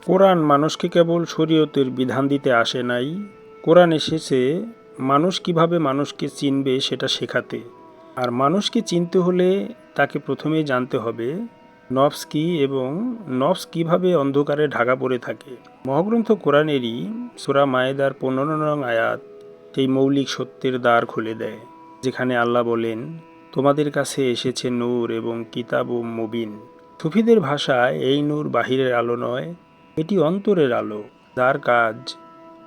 কোরআন মানুষকে কেবল শরীয়তের বিধান দিতে আসে নাই, কোরআন এসেছে মানুষ কিভাবে মানুষকে চিনবে সেটা শেখাতে। আর মানুষকে চিনতে হলে তাকে প্রথমেই জানতে হবে নফস কি এবং নফস কিভাবে অন্ধকারে ঢাকা পড়ে থাকে। মহাগ্রন্থ কোরআনেরই সূরা মায়েদার 15 নং আয়াত সেই মৌলিক সত্যের দ্বার খুলে দেয়, যেখানে আল্লাহ বলেন, তোমাদের কাছে এসেছে নূর এবং কিতাব ও মুবিন। সুফিদের ভাষায় এই নূর বাহিরের আলো নয়, এটি অন্তরের আলো, যার কাজ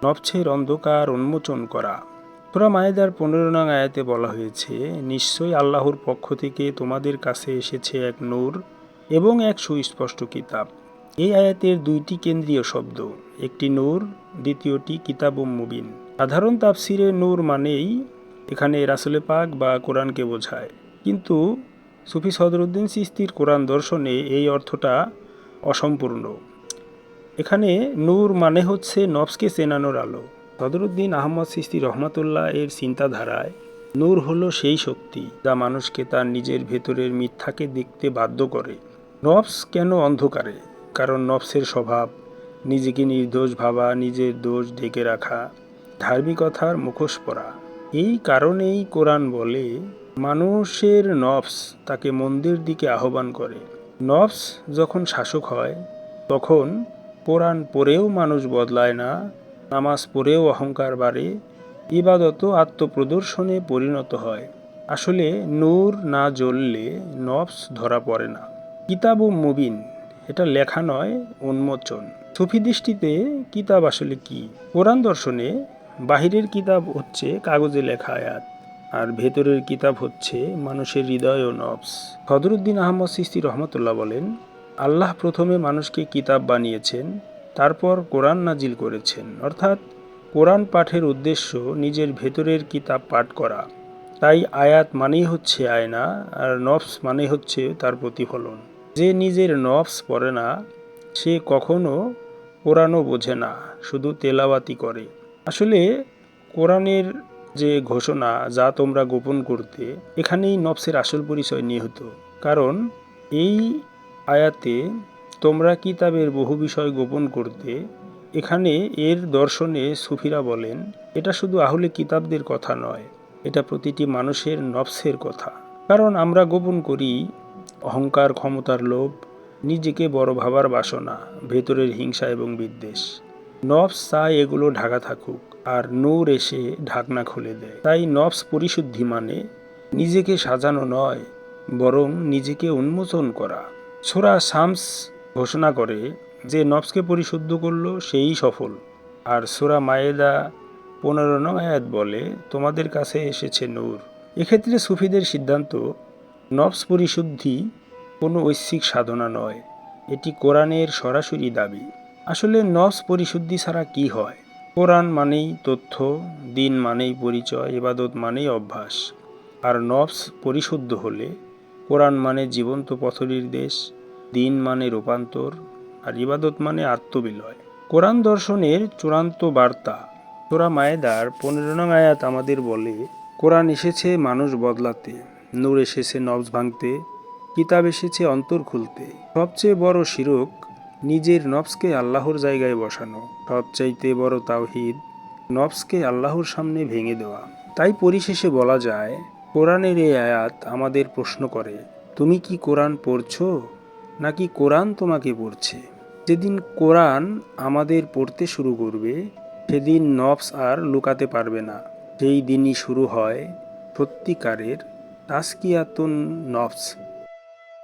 নফসের অন্ধকার উন্মোচন করা। সূরা মায়েদার 15 নং আয়াতে বলা হয়েছে, নিশ্চয়ই আল্লাহর পক্ষ থেকে তোমাদের কাছে এসেছে এক নূর এবং এক সুস্পষ্ট কিতাব। এই আয়াতের দুইটি কেন্দ্রীয় শব্দ, একটি নূর, দ্বিতীয়টি কিতাব মুবিন। সাধারণ তাফসিরে নূর মানেই এখানে রাসূলে পাক বা কোরআনকে বোঝায়, কিন্তু সুফি সদরুদ্দিন চিশতির কোরআন দর্শনে এই অর্থটা অসম্পূর্ণ। এখানে নূর মানে হচ্ছে নফসকে চেনানোর আলো। সদরুদ্দিন আহমদ চিশতি রহমাতুল্লাহ এর চিন্তাধারায় নূর হলো সেই শক্তি যা মানুষকে তার নিজের ভেতরের মিথ্যাকে দেখতে বাধ্য করে। নফস কেন অন্ধকারে? কারণ নফসের স্বভাব নিজেকে নির্দোষ ভাবা, নিজের দোষ ঢেকে রাখা, ধার্মিকতার মুখোশ পরা। এই কারণেই কোরআন বলে মানুষের নফস তাকে মন্দের দিকে আহ্বান করে। নফস যখন শাসক হয় তখন কোরআন পড়েও মানুষ বদলায় না, নামাজ পড়েও অহংকার বাড়ে, ইবাদত আত্মপ্রদর্শনে পরিণত হয়। আসলে নূর না জ্বললে নফস ধরা পড়ে না। কিতাব ও মুবিন, এটা লেখা নয়, উন্মোচন। সুফি দৃষ্টিতে কিতাব আসলে কি? কোরআন দর্শনে বাহিরের কিতাব হচ্ছে কাগজে লেখা আয়াত, আর ভেতরের কিতাব হচ্ছে মানুষের হৃদয় ও নফস। সদরুদ্দিন আহমদ চিশতি রহমতুল্লাহ বলেন, আল্লাহ প্রথমে মানুষকে কিতাব বানিয়েছেন, তারপর কোরআন নাজিল করেছেন। অর্থাৎ কোরআন পাঠের উদ্দেশ্য নিজের ভেতরের কিতাব পাঠ করা। তাই আয়াত মানেই হচ্ছে আয়না, আর নফস মানেই হচ্ছে তার প্রতিফলন। যে নিজের নফস পড়ে না সে কখনো কোরআনও বোঝে না, শুধু তেলাওয়াতি করে। আসলে কোরআনের যে ঘোষণা, যা তোমরা গোপন করতে, এখানেই নফসের আসল পরিচয় নিহিত। কারণ এই আয়াতে তোমরা কিতাবের বহু বিষয় গোপন করতে, এখানে এর দর্শনে সুফিরা বলেন এটা শুধু আহলে কিতাবদের কথা নয়, এটা প্রতিটি মানুষের নফসের কথা। কারণ আমরা গোপন করি অহংকার, ক্ষমতার লোভ, নিজেকে বড় ভাবার বাসনা, ভেতরের হিংসা এবং বিদ্বেষ। নফস চায় এগুলো ঢাকা থাকুক, আর নূর এসে ঢাকনা খুলে দেয়। তাই নফস পরিশুদ্ধি মানে নিজেকে সাজানো নয়, বরং নিজেকে উন্মোচন করা। সূরা শামস ঘোষণা করে যে নফসকে পরিশুদ্ধ করলো সেই সফল। আর সূরা মায়েদা 15 নং আয়াত বলে, তোমাদের কাছে এসেছে নূর। এক্ষেত্রে সুফিদের সিদ্ধান্ত, নফস পরিশুদ্ধি কোনো ঐচ্ছিক সাধনা নয়, এটি কোরআনের সরাসরি দাবি। আসলে নফস পরিশুদ্ধি ছাড়া কি হয়? কোরআন মানেই তথ্য, দিন মানেই পরিচয়, ইবাদত মানেই অভ্যাস। আর নফস পরিশুদ্ধ হলে কোরআন মানে জীবন্ত পথনির্দেশ, দিন মানে রূপান্তর, আর ইবাদত মানে আত্মবিলয়। কোরআন দর্শনের চূড়ান্ত বার্তা। সূরা মায়েদার 15 নং আয়াত আমাদের বলে, কোরআন এসেছে মানুষ বদলাতে, নূর এসেছে নফস ভাঙতে, কিতাব এসেছে অন্তর খুলতে। সবচেয়ে বড় শিরক নিজের নফসকে আল্লাহর জায়গায় বসানো। সবচাইতে বড় তাওহীদ নফসকে আল্লাহর সামনে ভেঙে দেওয়া। তাই পরিশেষে বলা যায়, কোরআনের এই আয়াত আমাদের প্রশ্ন করে, তুমি কি কোরআন পড়ছো নাকি কোরআন তোমাকে পড়ছে? যেদিন কোরআন আমাদের পড়তে শুরু করবে সেদিন নফস আর লুকাতে পারবে না। সেই দিনই শুরু হয় সত্যিকারের তাজকিয়াতুন নফস।